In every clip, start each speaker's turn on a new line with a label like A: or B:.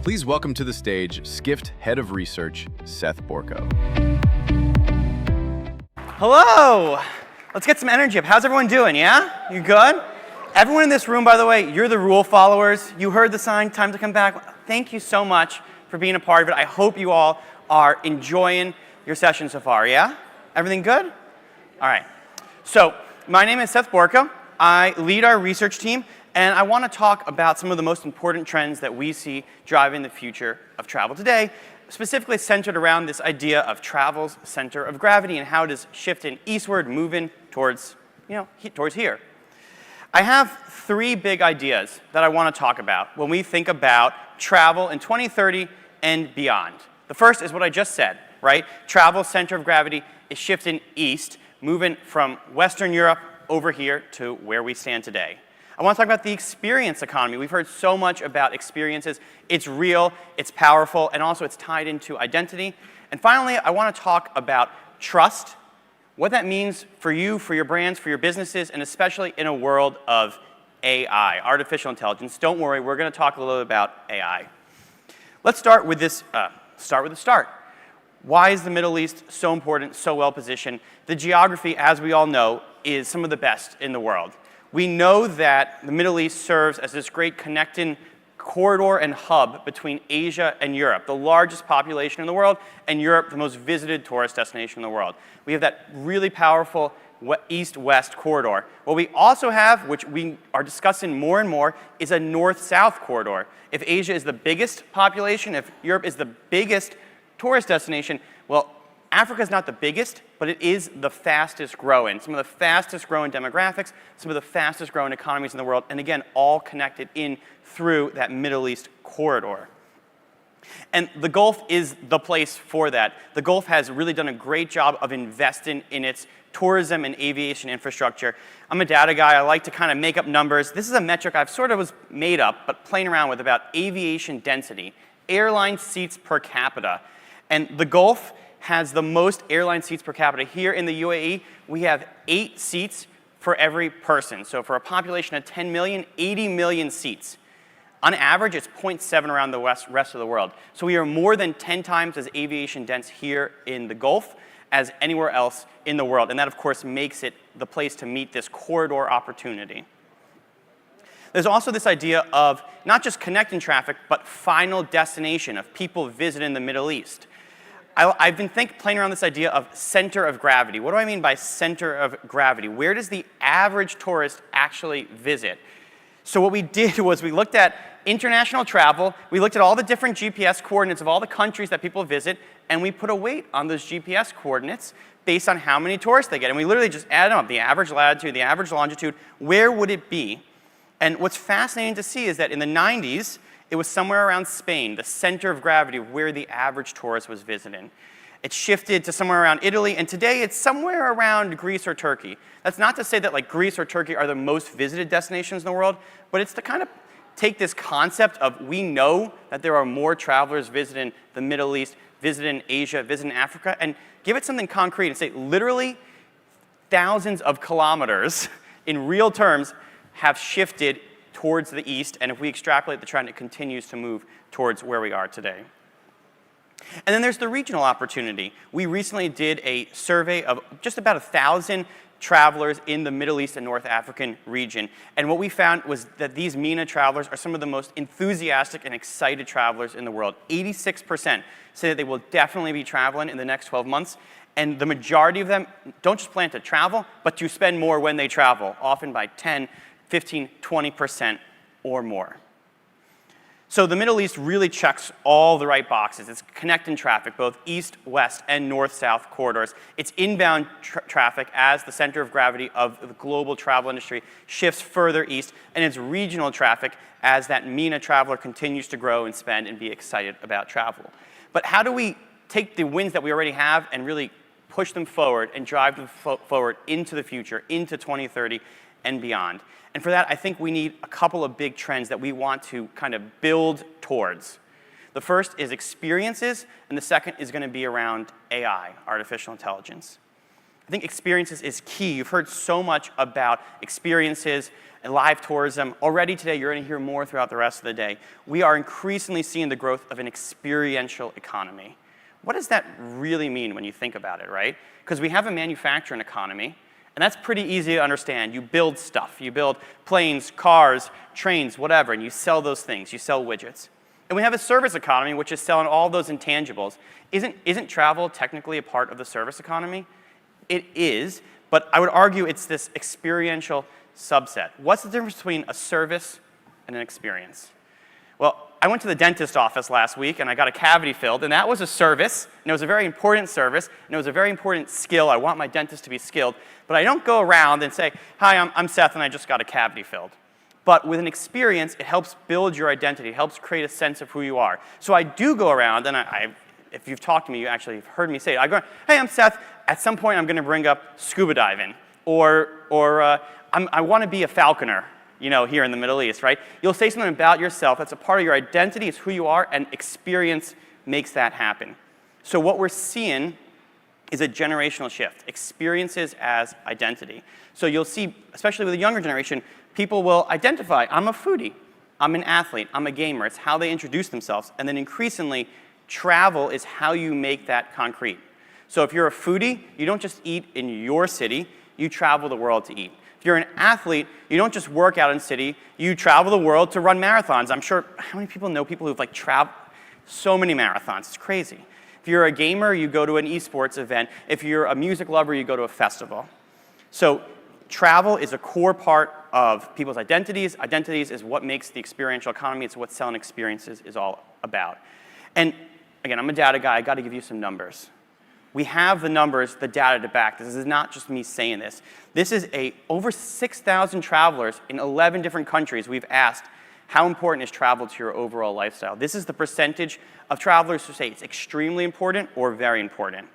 A: Please welcome to the stage Skift Head of Research, Seth Borko.
B: Hello! Let's get some energy up. How's everyone doing, yeah? You good? Everyone in this room, by the way, you're the rule followers. You heard the sign, time to come back. Thank you so much for being a part of it. I hope you all are enjoying your session so far, yeah? Everything good? All right. So, my name is Seth Borko. I lead our research team, and I want to talk about some of the most important trends that we see driving the future of travel today, specifically centered around this idea of travel's center of gravity and how it is shifting eastward, moving towards, towards here. I have three big ideas that I want to talk about when we think about travel in 2030 and beyond. The first is what I just said, right? Travel's center of gravity is shifting east, moving from Western Europe over here to where we stand today. I want to talk about the experience economy. We've heard so much about experiences. It's real, it's powerful, and also it's tied into identity. And finally, I want to talk about trust, what that means for you, for your brands, for your businesses, and especially in a world of AI, artificial intelligence. Don't worry, we're going to talk a little bit about AI. Let's start with this, start with the start. Why is the Middle East so important, so well positioned? The geography, as we all know, is some of the best in the world. We know that the Middle East serves as this great connecting corridor and hub between Asia and Europe, the largest population in the world, and Europe, the most visited tourist destination in the world. We have that really powerful east-west corridor. What we also have, which we are discussing more and more, is a north-south corridor. If Asia is the biggest population, if Europe is the biggest tourist destination, well, Africa is not the biggest, but it is the fastest growing. Some of the fastest growing demographics, some of the fastest growing economies in the world, and again, all connected in through that Middle East corridor. And the Gulf is the place for that. The Gulf has really done a great job of investing in its tourism and aviation infrastructure. I'm a data guy. I like to kind of make up numbers. This is a metric I've sort of was made up, but playing around with about aviation density, airline seats per capita. And the Gulf has the most airline seats per capita. Here in the UAE, we have 8 seats for every person. So for a population of 10 million, 80 million seats. On average, it's 0.7 around the rest of the world. So we are more than 10 times as aviation dense here in the Gulf as anywhere else in the world. And that, of course, makes it the place to meet this corridor opportunity. There's also this idea of not just connecting traffic, but final destination of people visiting the Middle East. I've been playing around this idea of center of gravity. What do I mean by center of gravity? Where does the average tourist actually visit? So what we did was we looked at international travel, we looked at all the different GPS coordinates of all the countries that people visit, and we put a weight on those GPS coordinates based on how many tourists they get. And we literally just added them up, the average latitude, the average longitude, where would it be? And what's fascinating to see is that in the 90s, it was somewhere around Spain, the center of gravity of where the average tourist was visiting. It shifted to somewhere around Italy, and today it's somewhere around Greece or Turkey. That's not to say that like Greece or Turkey are the most visited destinations in the world, but it's to kind of take this concept of we know that there are more travelers visiting the Middle East, visiting Asia, visiting Africa, and give it something concrete and say literally thousands of kilometers in real terms have shifted towards the east, and if we extrapolate the trend, it continues to move towards where we are today. And then there's the regional opportunity. We recently did a survey of just about 1,000 travelers in the Middle East and North African region, and what we found was that these MENA travelers are some of the most enthusiastic and excited travelers in the world. 86% say that they will definitely be traveling in the next 12 months, and the majority of them don't just plan to travel, but to spend more when they travel, often by 10, 15, 20% or more. So the Middle East really checks all the right boxes. It's connecting traffic, both east, west, and north-south corridors. It's inbound traffic as the center of gravity of the global travel industry shifts further east, and it's regional traffic as that MENA traveler continues to grow and spend and be excited about travel. But how do we take the wins that we already have and really push them forward and drive them forward into the future, into 2030 and beyond? And for that, I think we need a couple of big trends that we want to kind of build towards. The first is experiences, and the second is going to be around AI, artificial intelligence. I think experiences is key. You've heard so much about experiences and live tourism. Already today, you're going to hear more throughout the rest of the day. We are increasingly seeing the growth of an experiential economy. What does that really mean when you think about it, right? Because we have a manufacturing economy, and that's pretty easy to understand. You build stuff. You build planes, cars, trains, whatever, and you sell those things. You sell widgets. And we have a service economy, which is selling all those intangibles. Isn't travel technically a part of the service economy? It is, but I would argue it's this experiential subset. What's the difference between a service and an experience? Well, I went to the dentist office last week, and I got a cavity filled, and that was a service, and it was a very important service, and it was a very important skill. I want my dentist to be skilled, but I don't go around and say, hi, I'm Seth, and I just got a cavity filled. But with an experience, it helps build your identity. It helps create a sense of who you are. So I do go around, and if you've talked to me, you actually have heard me say it. I go, hey, I'm Seth. At some point, I'm going to bring up scuba diving, or I want to be a falconer, here in the Middle East, right? You'll say something about yourself that's a part of your identity, it's who you are, and experience makes that happen. So what we're seeing is a generational shift, experiences as identity. So you'll see, especially with the younger generation, people will identify, I'm a foodie, I'm an athlete, I'm a gamer. It's how they introduce themselves. And then increasingly, travel is how you make that concrete. So if you're a foodie, you don't just eat in your city, you travel the world to eat. If you're an athlete, you don't just work out in city, you travel the world to run marathons. I'm sure, how many people know people who've traveled so many marathons? It's crazy. If you're a gamer, you go to an esports event. If you're a music lover, you go to a festival. So travel is a core part of people's identities. Identities is what makes the experiential economy. It's what selling experiences is all about. And again, I'm a data guy. I got to give you some numbers. We have the numbers, the data to back this. This is not just me saying this. This is over 6,000 travelers in 11 different countries. We've asked, how important is travel to your overall lifestyle? This is the percentage of travelers who say it's extremely important or very important.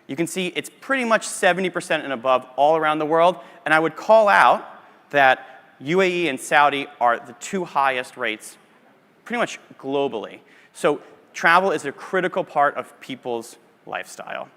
B: You can see it's pretty much 70% and above all around the world. And I would call out that UAE and Saudi are the two highest rates pretty much globally. So travel is a critical part of people's lifestyle.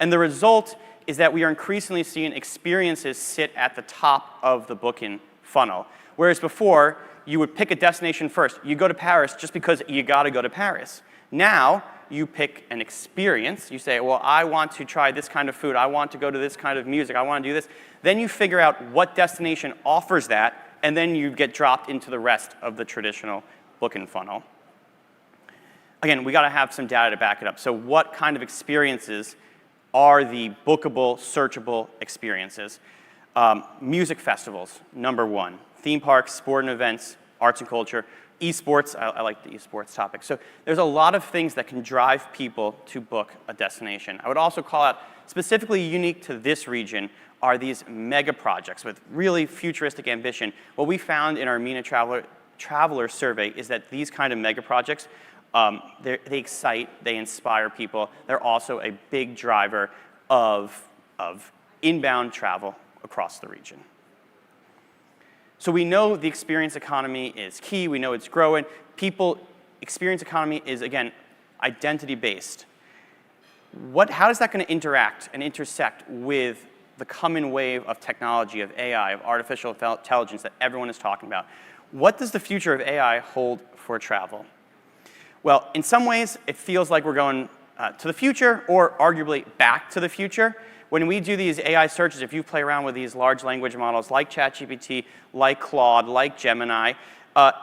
B: And the result is that we are increasingly seeing experiences sit at the top of the booking funnel. Whereas before, you would pick a destination first. You go to Paris just because you got to go to Paris. Now, you pick an experience. You say, well, I want to try this kind of food. I want to go to this kind of music. I want to do this. Then you figure out what destination offers that, and then you get dropped into the rest of the traditional booking funnel. Again, we got to have some data to back it up. So what kind of experiences are the bookable, searchable experiences? Music festivals, number one. Theme parks, sporting events, arts and culture. Esports, I like the esports topic. So there's a lot of things that can drive people to book a destination. I would also call out, specifically unique to this region, are these mega projects with really futuristic ambition. What we found in our MENA Traveler survey is that these kind of mega projects, they excite, they inspire people. They're also a big driver of inbound travel across the region. So we know the experience economy is key. We know it's growing. Experience economy is, again, identity-based. How is that going to interact and intersect with the coming wave of technology, of AI, of artificial intelligence that everyone is talking about? What does the future of AI hold for travel? Well, in some ways, it feels like we're going to the future or arguably back to the future. When we do these AI searches, if you play around with these large language models like ChatGPT, like Claude, like Gemini,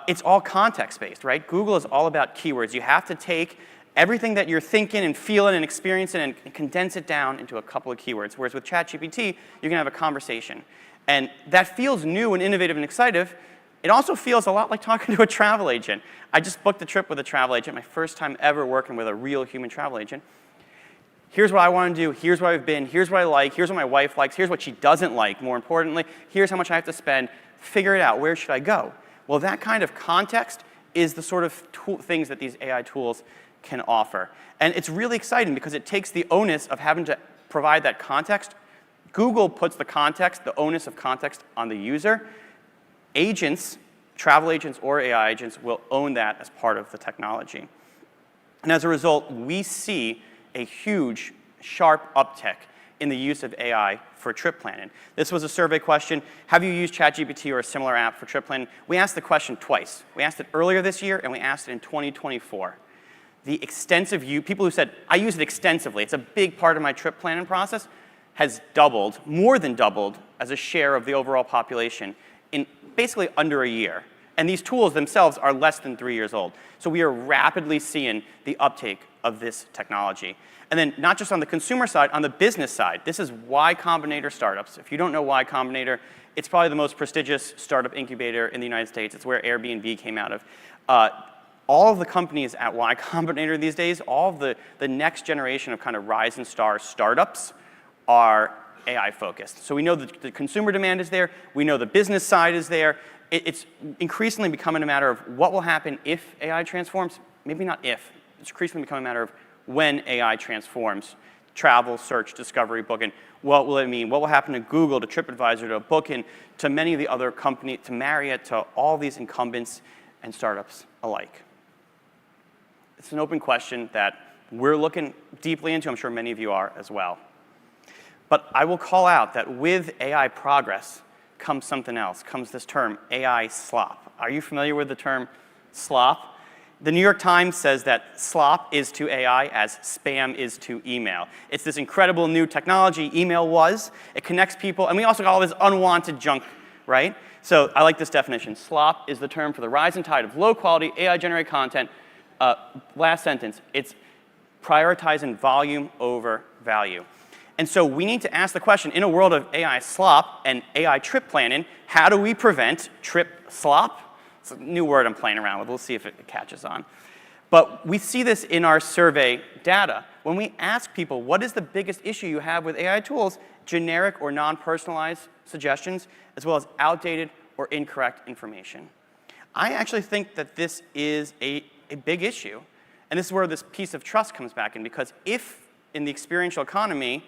B: it's all context-based, right? Google is all about keywords. You have to take everything that you're thinking and feeling and experiencing and condense it down into a couple of keywords. Whereas with ChatGPT, you can have a conversation. And that feels new and innovative and exciting. It also feels a lot like talking to a travel agent. I just booked a trip with a travel agent, my first time ever working with a real human travel agent. Here's what I want to do, here's where I've been, here's what I like, here's what my wife likes, here's what she doesn't like, more importantly, here's how much I have to spend, figure it out, where should I go? Well, that kind of context is the sort of things that these AI tools can offer. And it's really exciting because it takes the onus of having to provide that context. Google puts the context, the onus of context on the user. Agents, travel agents or AI agents, will own that as part of the technology. And as a result, we see a huge, sharp uptick in the use of AI for trip planning. This was a survey question. Have you used ChatGPT or a similar app for trip planning? We asked the question twice. We asked it earlier this year, and we asked it in 2024. The extensive use, people who said, I use it extensively, it's a big part of my trip planning process, has doubled, more than doubled, as a share of the overall population in basically under a year. And these tools themselves are less than 3 years old. So we are rapidly seeing the uptake of this technology. And then not just on the consumer side, on the business side, this is Y Combinator startups. If you don't know Y Combinator, it's probably the most prestigious startup incubator in the United States. It's where Airbnb came out of. All of the companies at Y Combinator these days, all of the next generation of kind of rising star startups are AI focused. So we know that the consumer demand is there. We know the business side is there. It's increasingly becoming a matter of what will happen if AI transforms. Maybe not if. It's increasingly becoming a matter of when AI transforms. Travel, search, discovery, booking. What will it mean? What will happen to Google, to TripAdvisor, to Booking, to many of the other companies, to Marriott, to all these incumbents and startups alike? It's an open question that we're looking deeply into. I'm sure many of you are as well. But I will call out that with AI progress comes something else, comes this term, AI slop. Are you familiar with the term slop? The New York Times says that slop is to AI as spam is to email. It's this incredible new technology email was. It connects people, and we also got all this unwanted junk, right? So I like this definition. Slop is the term for the rising tide of low-quality AI-generated content. Last sentence, it's prioritizing volume over value. And so we need to ask the question, in a world of AI slop and AI trip planning, how do we prevent trip slop? It's a new word I'm playing around with. We'll see if it catches on. But we see this in our survey data. When we ask people, what is the biggest issue you have with AI tools? Generic or non-personalized suggestions, as well as outdated or incorrect information. I actually think that this is a big issue. And this is where this piece of trust comes back in, because if in the experiential economy,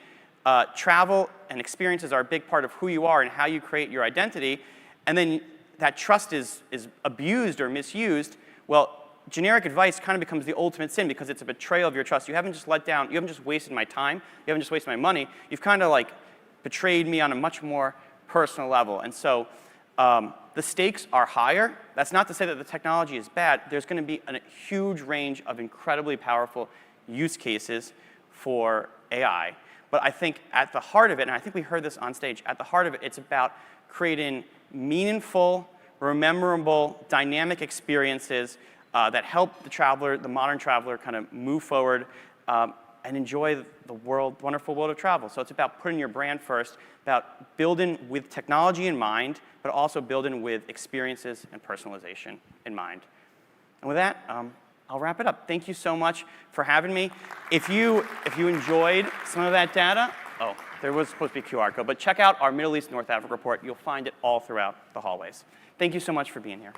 B: travel and experiences are a big part of who you are and how you create your identity, and then that trust is abused or misused, well, generic advice kind of becomes the ultimate sin because it's a betrayal of your trust. You haven't just let down, you haven't just wasted my time, you haven't just wasted my money, you've kind of like betrayed me on a much more personal level. And so the stakes are higher. That's not to say that the technology is bad. There's going to be a huge range of incredibly powerful use cases for AI. But I think at the heart of it, and I think we heard this on stage, at the heart of it, it's about creating meaningful, memorable, dynamic experiences that help the traveler, the modern traveler, kind of move forward and enjoy the wonderful world of travel. So it's about putting your brand first, about building with technology in mind, but also building with experiences and personalization in mind. And with that, I'll wrap it up. Thank you so much for having me. If you enjoyed some of that data, there was supposed to be a QR code, but check out our Middle East North Africa report. You'll find it all throughout the hallways. Thank you so much for being here.